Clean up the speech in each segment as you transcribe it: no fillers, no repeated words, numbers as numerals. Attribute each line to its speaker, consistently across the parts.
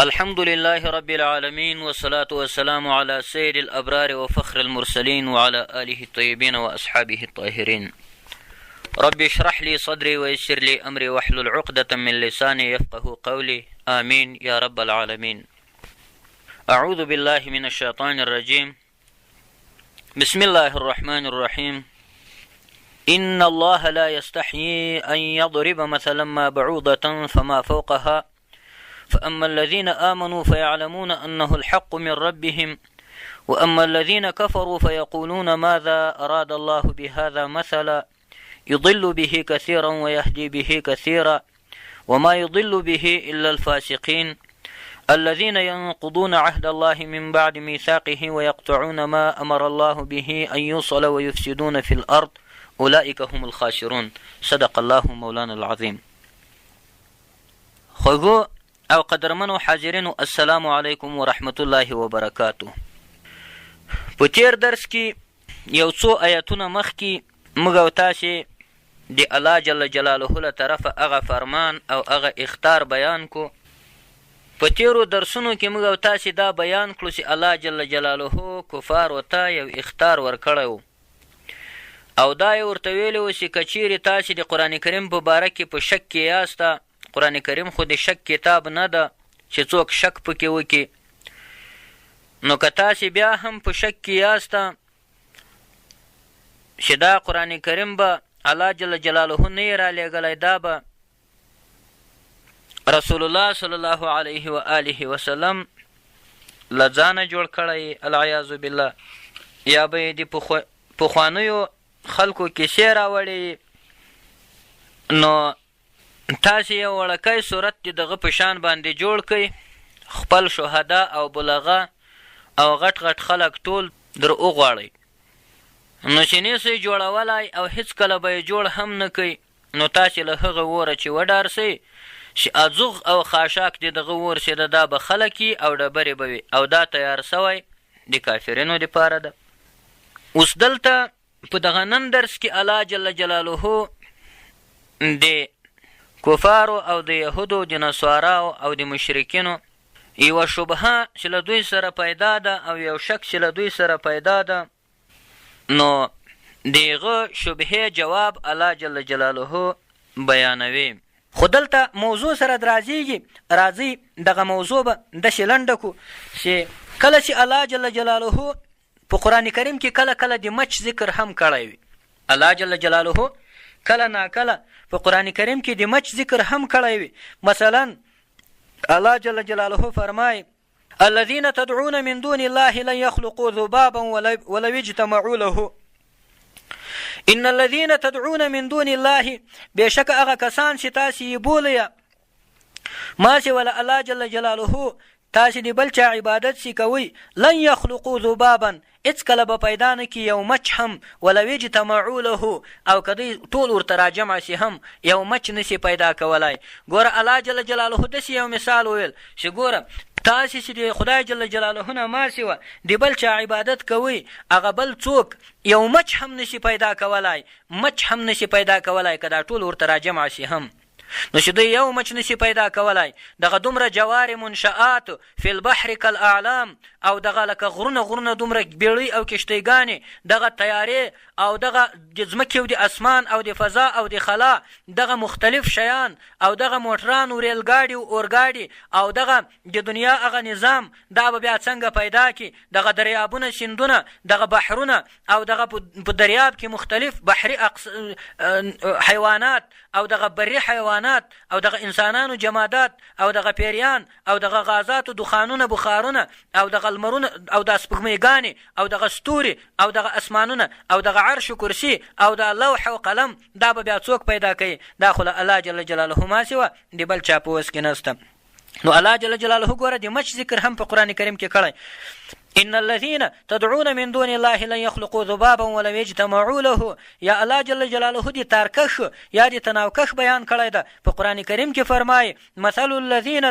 Speaker 1: الحمد لله رب العالمين والصلاة والسلام على سيد الأبرار وفخر المرسلين وعلى آله الطيبين وأصحابه الطاهرين. رب اشرح لي صدري ويسر لي أمري واحلل عقدة من لساني يفقه قولي آمين يا رب العالمين. أعوذ بالله من الشيطان الرجيم. بسم الله الرحمن الرحيم. إن الله لا يستحيي أن يضرب مثلا ما بعوضة فما فوقها فأما الذين آمنوا فيعلمون أنه الحق من ربهم وأما الذين كفروا فيقولون ماذا أراد الله بهذا مثلا يضل به كثيرا ويهدي به كثيرا وما يضل به إلا الفاسقين الذين ينقضون عهد الله من بعد ميثاقه ويقطعون ما أمر الله به أن يوصل ويفسدون في الأرض أولئك هم الخاسرون. صدق الله مولانا العظيم. خوږو او قدرمنو حاضرینو، السلام علیکم ورحمت الله وبرکاته. په تیر درس کې یو څو آیتونه مخکې موږ او تاسې د الله جل جلاله له طرفه هغه فرمان او هغه اختار بیان کو. په تیرو درسونو کې موږ او تاسې دا بیان کړو چې الله جل جلاله کفارو ته یو اختار ورکړی و او دا یې ورته ویلي و چې که چیرې تاسې د قرآن کریم په باره کې په شک کې یاسته، قرآن کریم خو د شک کتاب نه ده چې څوک شک پکې وکړي، نو که تاسې بیا هم په شک کې یاسته چې دا قرآن کریم به الله جل جلاله نه یې رالیږلی، دا به رسول الله صلی الله علیه و آله وسلم له ځانه جوړ کړی العیاذ بالله، یا به یې د پخوانیو خلکو کیسې راوړې، نو تاسې یو وړکی صورت د دغه په شان باندې جوړ کړئ، خپل شهدا او بلغه او غټ غټ خلک ټول در وغواړئ، نو چې نیسئ جوړولی او هېڅکله به یې جوړ هم نه کوئ، نو تاسې له هغه وره چې وډار سئ چې ازوغ او خاشاک د دغه ور چې ده دا به خلک او ډبرې به وي، او دا تیار سوی د کافرینو دپاره ده. اوس دلته په دغه نن درس کې الله جل جلاله د کفارو او د یهودو د نصاراو او د مشرکینو یوه شبهه چې له دوی سره پیدا ده او یو شک چې له دوی سره پیدا ده، نو د هغه شبهې جواب الله جل جلاله بیانوي. خو دلته موضوع سره راځي دغه موضوع به داسې لنډه کړو چې کله چې الله جل جلاله په قرآن کریم کې کله کله د مچ ذکر هم کړی وي، الله جل جلاله کله ناکله په قرآن کریم کې د مچ ذکر هم کړی وي. مثلا الله جل جلاله فرمایي الذين تدعون من دون الله لن يخلقوا ذبابا ولو اجتمعوا له ان الذين تدعون من دون الله، بېشکه هغه کسان چې تاسې یې بولئ ما سوی الله جل جلاله تاسې د بل چا عبادت چې کوئ، لن یخلقوا ذبابا، هېڅکله به پیدا نه کړي یو مچ هم، ولو اجتمعوا له، او که دوی ټول ورته راجمع سي هم یو مچ نسي پیدا کولی. ګوره الله جل جلاله داسې یو مثال ویل چې ګوره تاسې چې د خدای جل جلاله نه ما سوه د بل چا عبادت کوئ، هغه بل څوک یو مچ هم نسي پیدا کولی، مچ هم نسي پیدا کولی که دا ټول ورته راجمع سي هم، نو چې دوی یو مچ نسي پیدا کولی. دغه دومره جوار منشآت فی البحر کالاعلام، او دغه لکه غرونه دومره بیړۍ او کشتیګانې، دغه تیارې او دغه د ځمکې او د اسمان او د فضا او د خلا، دغه مختلف شیان او دغه موټران او ریلګاډي او اورګاډي او دغه د دنیا هغه نظام، دا به بیا څنګه پیدا کړي؟ دغه دریابونه، سیندونه، دغه بحرونه، او دغه په دریاب کې مختلف بحري حیوانات او دغه بري حیوانات او دغه انسانانو جمادات او دغه پیریان او دغه غازات و دخانونه بخارونه او دغه لمرونه او د سپوږمیګانې او دغه ستوري او دغه اسمانونه او دغه عرش و کرسي او د لوح و قلم، دا به بیا څوک پیدا کوي؟ دا خو له الله جل جلاله ما سوه د بل چا په وس کې نسته. نو الله جل جلاله ګوره د مچ ذکر هم په قرآن کریم کې کړی، ان الذين تدعون من دون الله لن يخلقوا ذبابا ولو اجتمعوا له، یا الله جل جلاله د تارکش یا د تناوکش بیان کړی ده په قرآن کریم کې. فرمایي مثل الذين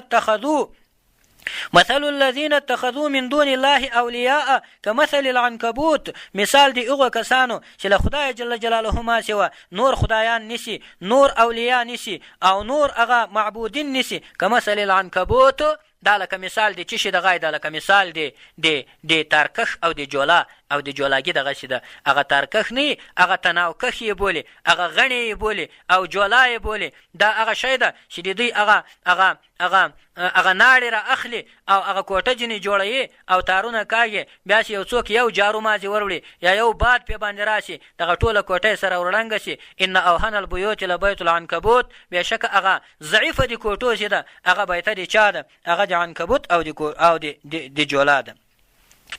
Speaker 1: اتخذوا من دون الله اولیاء كمثل العنکبوت، مثال دی هغو کسانو چې له خدای جل جلاله ما سوه نور خدایان نیسي، نور اولیاء نیسي او نور هغه معبودین نیسي، كمثل العنکبوت، دا لکه مثال دی چې شي دغه دا لکه مثال دی د تارکخ او د جولا او د جولاګي دغسې ده. هغه تارکخ نه هغه تناوکخ یې بولي، هغه غڼې یې بولي او جولا یې بولي. دا هغه شی ده چې د دوی هغه ناړې را اخلي او هغه کوټه ځینې جوړوي او تارونه کاږي، بیا چې یو څوک یو جارو مازې وروړي یا یو باد پې باندې راشي دغه ټوله کوټه یې سره ورړنګه شي. ان اوهن البیوت لبیت العنکبوت، بېشکه هغه ضعیفه د کوټو چې ده هغه بیته د چا ده؟ هغه د عنکبوت او د جولا ده.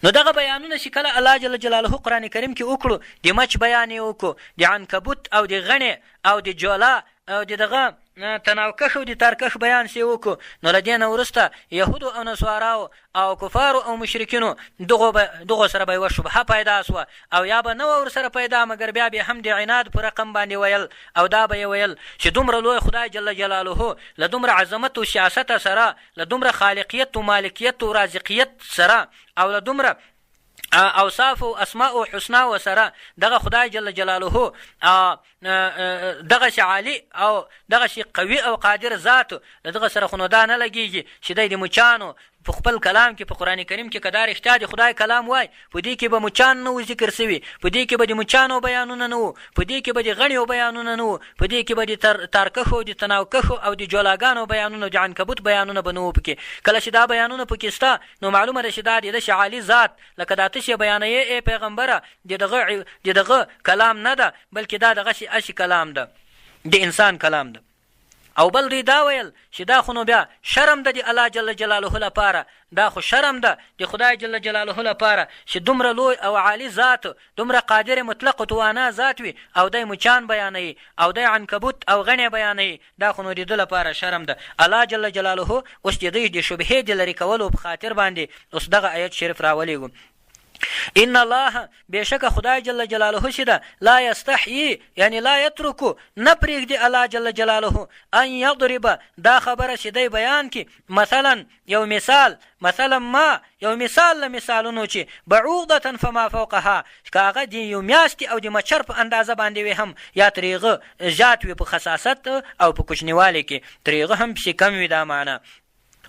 Speaker 1: نو دغه بیانونه چې کله الله جل جلاله قرآن کریم کې وکړو، د مچ بیان یې وکړو، د عنکبوت او د غڼې او د جولا او د دغه تناوکخ او د تارکخ بیان چې وکړو، نو له دې نه وروسته یهودو او نصاراو او کفارو او مشرکینو دغو سره به یوه شبهه پیدا سوه او یا به نه وه ورسره پیدا، مګر بیا به هم د عناد په رقم باندې ویل او دا به یې ویل چې دومره لوی خدای جل جلاله له دومره عظمت و سیاست سره، له دومره خالقیت و مالکیت و رازقیت سره او له دومره اوصاف و اسماء و حسنا و سره دغه خدای جل جلاله دغسې عالی او دغسې قوي او قادر ذات له دغه سره خو نو دا نه لګېږي چې دی د مچانو په خپل کلام کې په قرآن کریم کې که دا رښتیا د خدای کلام وای، په دې کې به مچان نه و ذکر سوي، په دې کې به د مچانو بیانونه نه وو، په دې کې به د غڼیو بیانونه نه وو، په دې کې به د تارکخو د تناوکخو او د جولاګانو بیانونه د عنکبوت بیانونه به نه وو پکې. کله چې دا بیانونه پکې شته نو معلومه ده چې دا د داسې عالي ذات لکه دا تشې بیانوې ای پیغمبره د دغه کلام نه ده، بلکې دا دغسې اسې کلام ده، د انسان کلام ده. او بل دوی دا ویل چې دا خو نو بیا شرم ده د الله جل جلاله لپاره، دا خو شرم ده د خدای جل جلاله لپاره چې دومره لوی او عالی ذات، دومره قادر مطلق توانا ذات وي او دی مچان بیانوي او دی عنکبوت او غڼې بیانوي، دا خو نو د ده لپاره شرم ده. الله جل جلاله اوس د دوی د شبهې د لرې کولو په خاطر باندې اوس دغه آیت شریف راولیږو. ان الله بېشکه خدای جل جلاله چې ده لا یستحیي یعنی لا یترکو نه پرېږدي الله جل جلاله ان یضرب دا خبره چې دی بیان کړي مثلا یو مثال ما یو مثال له مثالونو چې بعوضة فما فوقها که هغه د یو میاشتې او د مچر په اندازه باندې وي هم یا ترېغه زیات وي په خصاصت او په کوچنیوالي کې، ترېغه هم پسې کم وي. دا معنی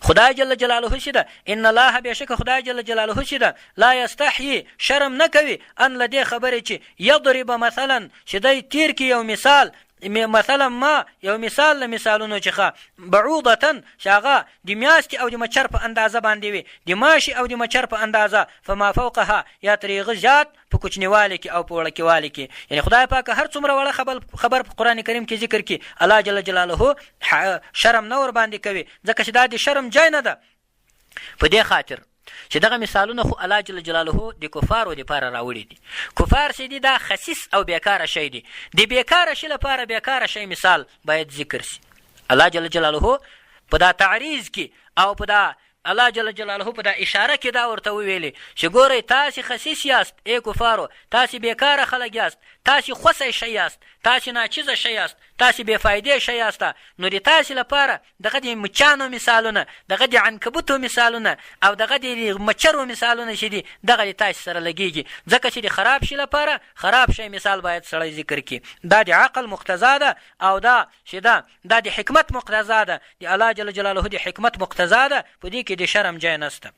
Speaker 1: خدای جل جلاله چې ده ان الله بېشکه خدای جل جلاله چې ده لا یستحیي شرم نه کوي ان له دې خبرې چې یضرب مثلا چې دی تیر کړي یو مثال مثلا ما یو مثال له مثالونو څخه بعوضة چې هغه د میاشتې او د مچر په اندازه باندې وي، د ماشي او د مچر په اندازه فما فوقها یا ترېغه زیات په کوچنیوالي کې او په وړکیوالي کې. یعنی خدای پاک هر څومره وړه خبر په قرآن کریم کې ذکر کړي الله جل جلاله شرم نه ور باندې کوي، ځکه چې دا د شرم ځای نه ده. په دې خاطر چې دغه مثالونه خو الله جل جلاله د کفارو دپاره راوړي دي. کفار چې دي دا خسیس او بیکاره شی دي، د بیکاره شي لپاره بیکاره شی مثال باید ذکر شي. الله جل جلاله په دا تعریض کې او په دا الله جل جلاله په دا اشاره کې دا ورته وویلې چې ګورئ تاسې خسیس یاست ای کفارو، تاسې بیکاره خلک یاست، تاسې خوسی شی یاست، تاسې ناچیزه شی یاست، تاسې بېفایدې شی یاست. نو د تاسې لپاره دغه د مچانو مثالونه، دغه د عنکبوتو مثالونه او دغه د مچرو مثالونه چې دي دغه د تاسې سره لګېږي، ځکه چې د خراب شي لپاره خراب شی مثال باید سړی ذکر کړي. دا د عقل مقتضا ده او دا چې دا د حکمت مقتضا ده، د الله جل جلاله د حکمت مقتضا ده، په دې کې د شرم ځای نسته.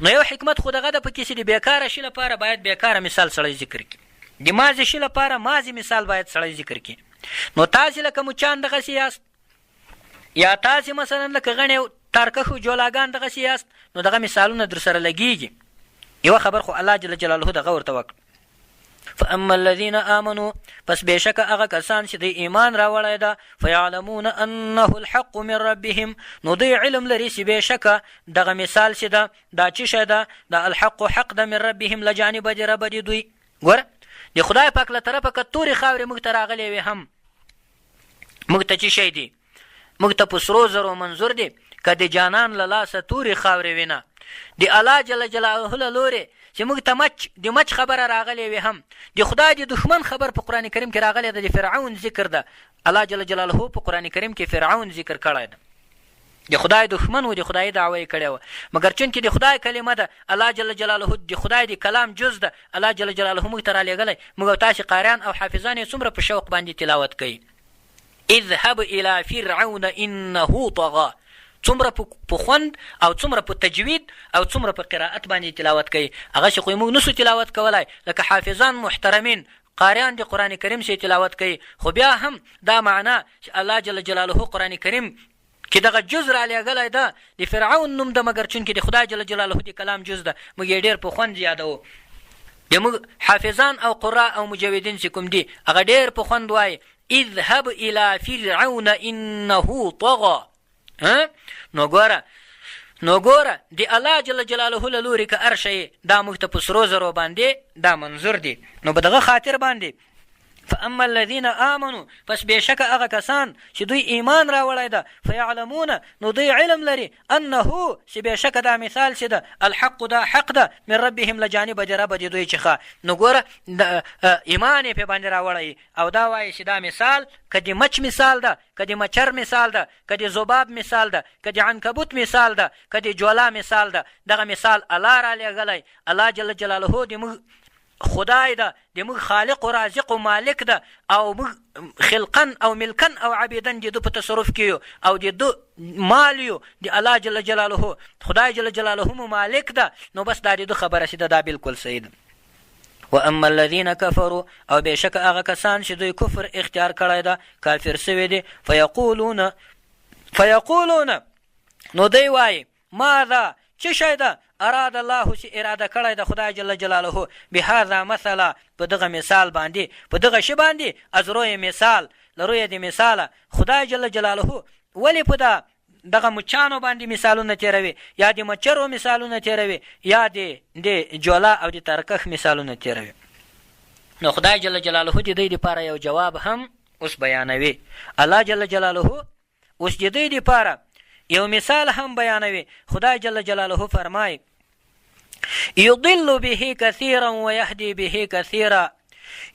Speaker 1: نو یو حکمت خو دغه ده په کې چې د بیکاره شي لپاره باید بیکاره مثال سړی ذکر کړي، د مازې شي لپاره مازې مثال باید سړی ذکر کړي. نو تاسې لکه مچان دغسې یاست یا تاسې مثلا لکه غڼې تارکخ و جولاګان دغسې یاست، نو دغه مثالونه در سره لګېږي. یوه خبر خو الله جل جلاله دغه ورته وکړ فاما الذين آمنوا پس بېشکه هغه کسان چې دوی ایمان راوړی ده فیعلمون انه الحق من ربهم نو دوی علم لري چې بېشکه دغه مثال چې ده دا څه شی ده دا الحق حق ده من ربهم له جانبه د ربه د دوی. ګوره د خدای پاک له طرفه که تورې خاورې موږ ته راغلی وي هم موږ ته څه شی دي؟ موږ ته په سرو زرو منظور دي. که د جانان له لاسه تورې خاورې وي نه د الله جل جلاله له لورې چې موږ ته د مچ خبره راغلی وي هم د خدای د دښمن خبر په قرآن کریم کې راغلی ده، د فرعون ذکر ده. الله جل جلاله په قرآن کریم کې فرعون ذکر کړی ده، د خدای دښمن و، د خدای دعوه یې کړې وه، مګر چونکې د خدای کلمه ده الله جل جلاله د خدای د کلام جز ده الله جل جلاله موږ ته رالیږلی، موږ او تاسې قاریان او حافظان یې څومره په شوق باندې تلاوت کوي. اذهب الى فرعون انه طغى څومره په خوند او څومره په تجوید او څومره په قرائت باندې تلاوت کوي. هغه چې خو موږ نسو تلاوت کولای، لکه حافظان محترمین قاریان د قرآن کریم سي تلاوت کوي، خو بیا هم دا معنا چې الله جل جلاله قرآن کریم کې دغه جز را لېږلی ده د فرعون نوم ده، مګر چونکې د خدای جل جلاله د کلام جز ده، موږ یې ډېر په خوند یادوو. بیا موږ حافظان او قرا او مجودین چې کوم دي هغه ډېر په خوند وایي اذهب الى فرعون انه طغى. نو ګوره د الله جل جلاله له لورې که هر شی دا موږ ته په سرو زرو باندې دا منظور دي، نو په دغه خاطر باندې فاما الذين آمنوا، پس بېشکه هغه کسان چې دوی ایمان راوړی ده، فیعلمون، نو دوی علم لري، انه چې بېشکه دا مثال چې ده الحق، دا حق ده، من ربهم له جانبه د ربه د دوی څخه. نو ګوره ایمان یې پې باندې راوړی او دا وایي چې دا مثال که د مچ مثال ده، که د مچر مثال ده، که د ذباب مثال ده، که د عنکبوت مثال ده، که د جولا مثال ده، دغه مثال الله را لېږلی. الله جل جلاله د موږ خدای ده، د موږ خالق و رازق و مالک ده، او موږ خلقن او ملکن او عبیدن د دو په تصرف کې یو او د دو مال یو، د الله جل جلاله خدای جل جلاله مو مالک ده. نو بس دا د دو خبره چې ده دا بلکل صحیح ده. واما الذين كفروا، او بېشکه هغه کسان چې دوی کفر اختیار کړی ده، کافر سوي دي، فیقولون، نو دوی وایي ماذا، څه شی ده، اراد الله چې اراده کړی د خدای جل جلاله بهذا مثلا، په دغه مثال باندې، په دغه شی باندې، از روی مثال، له رویه د مثاله خدای جل جلاله ولې په دغه مچانو باندې مثالونه تیروي، یا د مچرو مثالونه تیروي، یا د جولا او د ترکخ مثالونه تیروي. نو خدای جل جلاله د دوی دپاره یو جواب هم اوس بیانوي. الله جل جلاله اوس د دوی دپاره یو مثال هم بیانوي. خدای جل جلاله فرمای یضل به کثیرا ویهدی به کثیرا.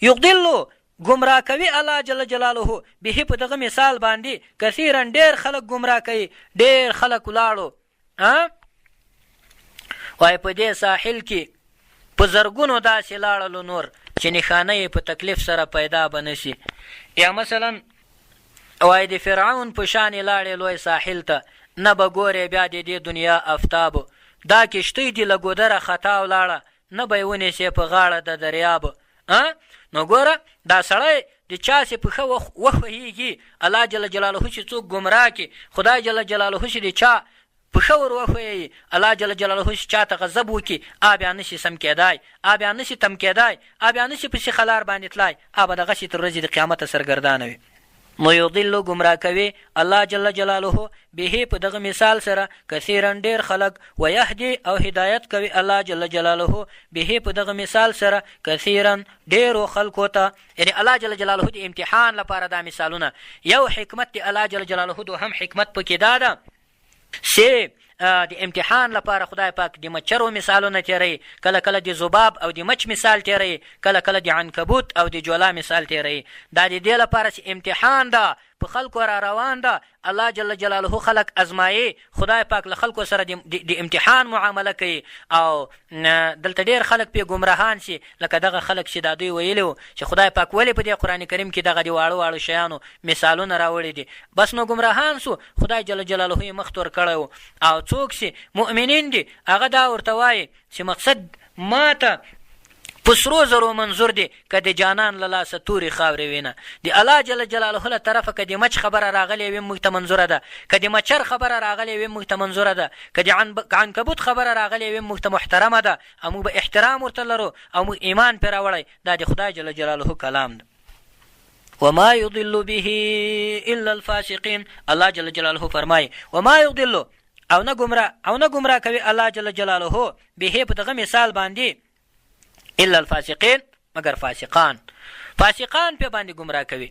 Speaker 1: یضل گمراه کوي الله جل جلاله به په دغه مثال باندې کثیرا ډېر خلک گمراه کوي، ډېر خلک ولاړو. وایي په دې ساحل کې په زرګونو داسې لاړلو نور چې نښانه یې په تکلیف سره پیدا به نه شي. یا مثلا وایي د فرعون په شانې لاړې لوی ساحل ته، نه به ګورې بیا د دې دنیا افتابو، دا کشتۍ دې له ګودره خطا ولاړه، نه به یې ونیسې په غاړه د دریابو. نو ګوره دا سړی د چا چې پښه وښوهېږي، الله جل جلاله چې څوک ګمراه کړي، خدای جل جلاله چې د چا پښه ور وښوهېږي، الله جل جلاله چې چا ته غضب وکړي، بیا نشي سم کېدای، بیا نشي تم کېدای، بیا نشي په سیخه لار باندې تلای، به دغسې تر ورځې د قیامته سرګردانه وي. نو یضل گمراه کوي الله جل جلاله به په دغه مثال سره کثیرا ډېر خلک، ویهدي او هدایت کوي الله جل جلاله به په دغه مثال سره کثیرا ډېرو خلکو ته. یعنی الله جل جلاله د امتحان لپاره دا مثالونه. یو حکمت د الله جل جلاله دوهم حکمت پکې دا ده چې د امتحان لپاره خدای پاک د مچرو مثالونه تیروي، کله کله د ذباب او د مچ مثال تیروي، کله کله د عنکبوت او د جولا مثال تیروي. دا د دې لپاره چې امتحان ده په خلکو را روان ده، الله جل جلاله خلق ازمایي، خدای پاک له خلکو سره د امتحان معامله کوي. او دلته ډېر خلک پې ګمراهان شي، لکه دغه خلک چې دا دوی ویلي وو چې خدای پاک ولې په دې قرآن کریم کې دغه د واړو واړو شیانو مثالونه راوړي دي، بس نو ګمراهان سو، خدای جل جلاله یې مخ تور کړی و. او څوک چې مؤمنین دي هغه دا ورته وایي چې مقصد ماته په سرو زرو منظور دی که د جانان له لاسه تورې خاورې وینه. د الله جل جلاله له طرفه که د مچ خبره راغلې وي موږ ته منظوره ده، که د مچر خبره راغلې وي موږ ته منظوره ده، که د عنکبوت خبره راغلې وي موږ ته محترمه ده، او موږ به احترام ورته لرو او موږ ایمان پرې راوړی. دا د خدای جل جلاله کلام ده. وما يضل به الا الفاسقين. الله جل جلاله فرمایي وما يضل، او نه ګمراه کوي الله جل جلاله به په دغه مثال باندې الا الفاسقین، مگر فاسقان په باندې ګمراه کوي.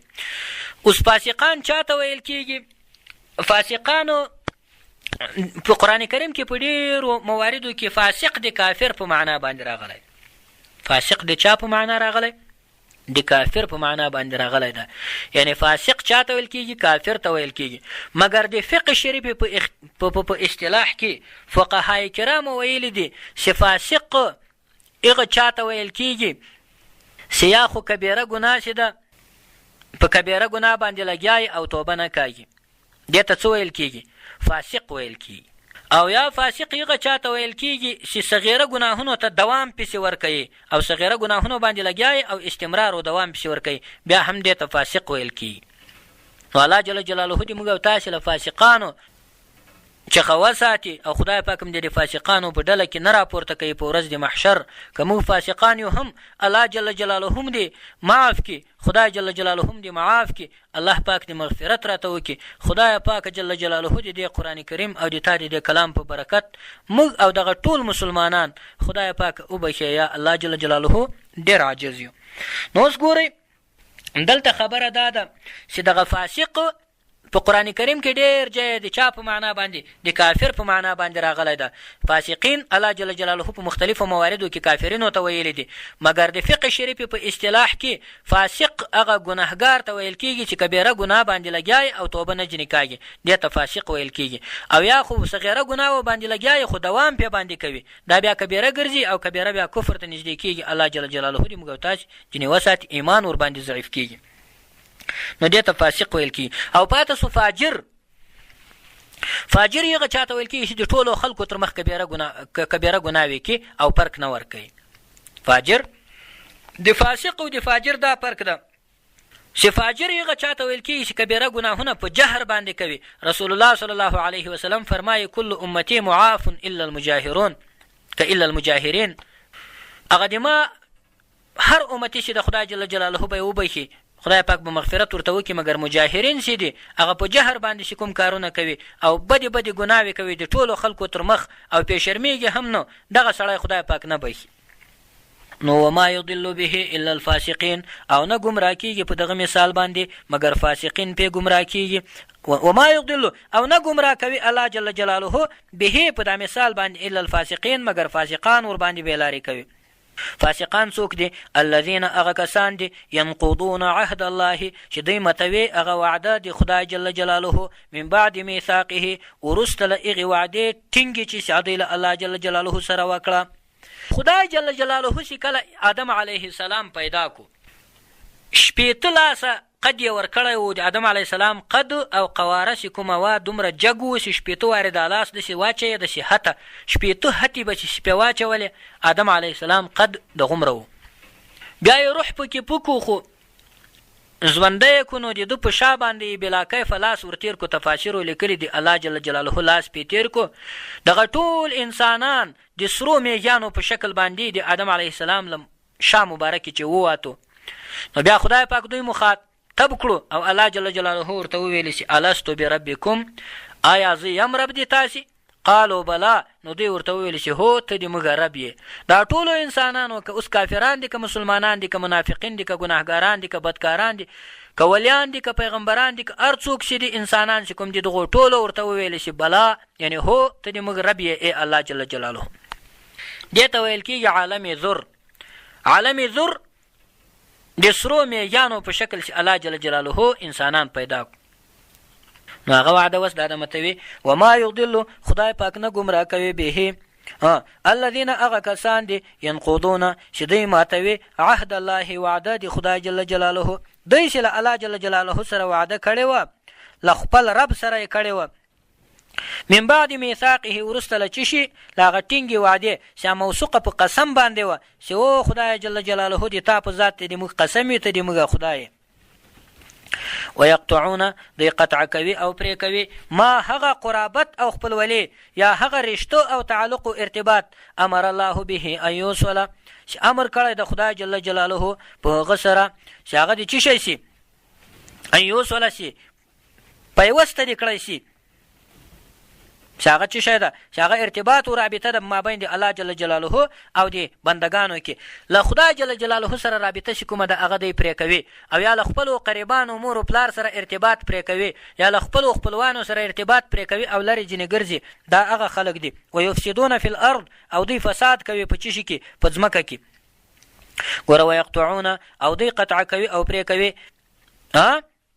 Speaker 1: اوس فاسقان چاته ویل کېږي؟ فاسقانو په قرآن کریم کې په ډېرو مواردو کې فاسق د کافر په معنا باندې راغلی. فاسق د چا په معنا راغلی؟ د کافر په معنا باندې راغلی ده. یعنی فاسق چاته ویل کېږي؟ کافر ته ویل کېږي. مګر د فقه شریف په اصطلاح کې فقهای کرامو ویلي دي چې فاسق هغه چاته ویل کېږي چې یا خو کبیره ګناه چې ده، په کبیره ګناه باندې لګیایي او توبه نه کوي، دې ته څه ویل کېږي؟ فاسق ویل کیږي. او یا فاسق هغه چاته ویل کیږي چې صغیره ګناهونو ته دوام پسې ورکوي او صغیره ګناهونو باندې لګیایي او استمرار او دوام پسې ورکوي، بیا هم دې ته فاسق ویل کیږي. نو الله جل جلاله دې موږ او تاسې له فاسقانو څخه وساتي او خدای پاک هم دې د فاسقانو په ډله کې نه راپورته کوي په ورځ د محشر. که موږ فاسقان یو هم الله جل جلاله هم دې معاف کړي، خدای جل جلاله هم دې معاف کړي، الله پاک دې مغفرت راته وکړي. خدای پاک جل جلاله دې د قرآن کریم او د تا د کلام په برکت موږ او دغه ټول مسلمانان خدای پاک وبخي. یا الله جل جلاله ډېر عاجز یو. نو اوس ګورئ دلته خبره دا ده چې دغه فاسق په قرآن کریم کې ډېر ځای د چا په معنا باندې د کافر په معنا باندې راغلی ده. فاسقین الله جل جلاله په مختلفو مواردو کې کافرینو ته ویلی دي، مګر د فقه شریف په اصطلاح کې فاسق هغه ګناهګار ته ویل کېږي چې کبیره ګناه باندې لګیایي او توبه نه جنې کاږي، دې ته فاسق ویل کېږي. او یا خو صغیره ګناه باندې لګیایي خو دوام پې باندې کوي، دا بیا کبیره ګرځي او کبیره بیا کفر ته نږدې کېږي. الله جل جلاله دې موږ او تاسې جنې وساتي، ایمان ورباندې ضعیف کېږي، نو دې ته فاسق ویل کېږي. او پاته سو فاجر. فاجر هغه چاته ویل کېږي چې د ټولو خلکو تر مخ کبیره ګناوې کې او فرق نه ورکوي. فاجر د فاسق او د فاجر دا فرق ده چې فاجر هغه چاته ویل کېږي چې کبیره ګناهونه په جهر باندې کوي. رسول الله صلی الله علیه وسلم فرمایي کل امتی معاف الا المجاهرون الا المجاهرین. هغه د ما هر امتي چې د خدای جل جلاله به یې وبخي، خدای پاک به مغفرت ورته وکړي، مګر مجاهرین چې دي هغه په جهر باندې چې کوم کارونه کوي او بدې بدې ګناوې کوي د ټولو خلکو تر مخ او پیشرمېږي هم نو، دغه سړی خدای پاک نه بخي. نو وما یضل به الا الفاسقین، او نه ګمراه کېږي په دغه مثال باندې مګر فاسقین پې ګمراه کېږي. وما یضل او نه ګمراه کوي الله جل جلاله به په دا مثال باندې الا الفاسقین، مګر فاسقان ورباندې بېلارې کوي. فاسقان څوک دي؟ الذین هغه کسان دي ینقضون عهد الله چې دوی متوي هغه وعده د خدای جل جلاله من بعد میثاقه، وروسته له هغې وعدې ټینګې چې دوی له الله جل جلاله سره وکړه. خدای جل جلاله چې کله آدم علیه السلام پیدا کو، شپېته لاسه قد یې ورکړی و د آدم علیه السلام، قد او قواره چې کومه وه دومره جګ و چې شپېته وارې دا لاس داسې واچوې داسې هته شپېته هتې به چې شپې واچولې آدم علیه السلام قد دغومره و. بیا یې روح پکې پکو خو ژوندی کو، نو د ده په شا باندې بلا کیفه لاس ورتېر کو. تفاسیرو لیکلي دي الله جل جلاله لاس پې تېر کو. دغه ټول انسانان د سرو میږیانو په شکل باندې د آدم علیه السلام له شا مبارکې چې وواتو، نو بیا خدای پاک دوی مخاطب کړو او الله جل جلاله ورته وویلې چې الستو بربکم، آیا زه یم رب دې تاسې؟ قالو بلا، نو دوی ورته وویل چې هو ته دې موږ رب یې. دا ټولو انسانانو که اوس کافران دي که مسلمانان دي که منافقین دي که ګناهګاران دي که بدکاران دي که ولیان دي که پیغمبران دي که هر څوک چې دي انسانان چې کوم دي دغو ټولو ورته وویل چې بلا، یعنې هو ته دې موږ رب یې ای الله جل جلاله. دې ته ویل کېږي عالم ذر. عالم ذر د سرو میږیانو په شکل چې الله جل جلاله انسانان پیدا کړو. نو هغه وعده وس دا دمتوي وما یضل، خدای پاک نه ګمراه کوي به الذین هغه کسان دي ینقضون چې دوی ماتوي عهد الله وعده د خدای جل جلاله. دوی چې له الله جل جلاله سره وعده کړې وه، له خپل رب سره یې کړې وه، من بعد میثاقه وروسته له چې شي له هغه ټینګې وعدې چې موثوقه په قسم باندې وه چې او خدای جل جلاله دې تا په ذات ته دې موږ قسم یې ته دې موږ خدای. ويقطعون دوی قطع کوي او پرې کوي ما هغه قرابت او خپلولي یا هغه رشتو او تعلق او ارتباط امر الله به ان یوصل، چې امر کړی د خدای جل جلاله په هغه سره چې هغه دې څه شی سي، ان یوصل سي، پیوسته دې کړی سي، چې هغه څه شی ده چې هغه ارتباط او رابطه د مابین د الله جل جلاله او د بندګانو کې له خدای جل جلاله سره رابطه چې کومه ده هغه دی پرې کوي، او یا له خپلو قریبانو مور و پلار سره ارتباط پرې کوي، یا له خپلو خپلوانو سره ارتباط پرې کوي او لرې ځینې ګرځي، دا هغه خلک دي. ویفسدون فی الارض، او دوی فساد کوي په چشي کې په ځمکه کې. ګوره ویقطعون او دوی قطع کوي او پرې کوي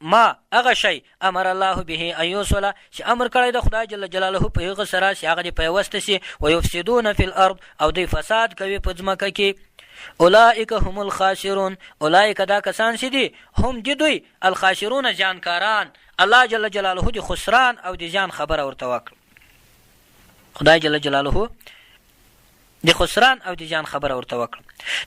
Speaker 1: ما هغه شی امر الله به ان یوصل، چې امر کړی د خدای جل جلاله په هغه سره چې هغه دې پیوسته سي. ویفسدون فی الارض، او دوی فساد کوي په ځمکه کې. اولئک هم الخاسرون، اولئک دا کسان چې دي هم دي دوی الخاسرون زیانکاران. الله جل جلاله د خسران او د زیان خبره ورته وکړه. خدای جل جلاله د خسران او د زیان خبره ورته وکړه.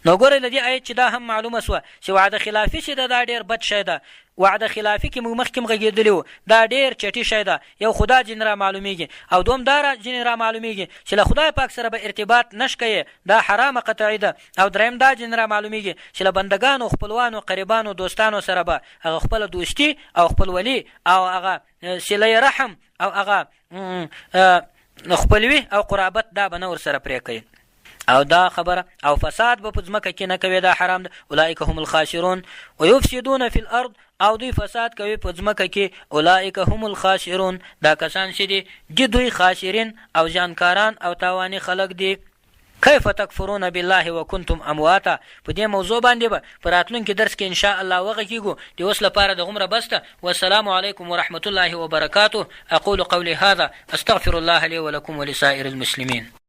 Speaker 1: نو ګورئ له دې آیت چې دا هم معلومه سوه چې وعده خلافي چې ده دا ډېر بد شی ده. وعده خلافي کې موږ مخکې غږېدلي وو دا ډېر چټي شی ده. یو خدا ځینې را معلومیږي او دوم دا ځینې را معلومیږي چې له خدای پاک سره به ارتباط نش کوي، دا حرامه قطعي ده. او دریم دا ځینې را معلومیږي چې له بندګانو خپلوانو قریبانو دوستانو سره به هغه خپله دوستي او خپلولي او هغه صله رحم او هغه خپلوي او قرابت دا به نه ورسره پرې کوي. او دا خبره او فساد به په ځمکه کې نه کوي، دا حرام ده. اولئک هم الخاسرون ويفسدون فی الارض، او دوی فساد کوي په ځمکه کې. اولئک هم الخاسرون، دا کسان چې دي دوی خاسرین او زیانکاران او تاواني خلق دي. کیف تکفرون بالله وکنتم امواتا، په دې موضوع باندې به په راتلونکي درس کې انشاء الله وغږیږو. د اوس لپاره دغومره بس ده. والسلام علیکم ورحمة الله وبرکاته. اقول قولي هذا استغفر الله لي ولكم ولسائر المسلمين.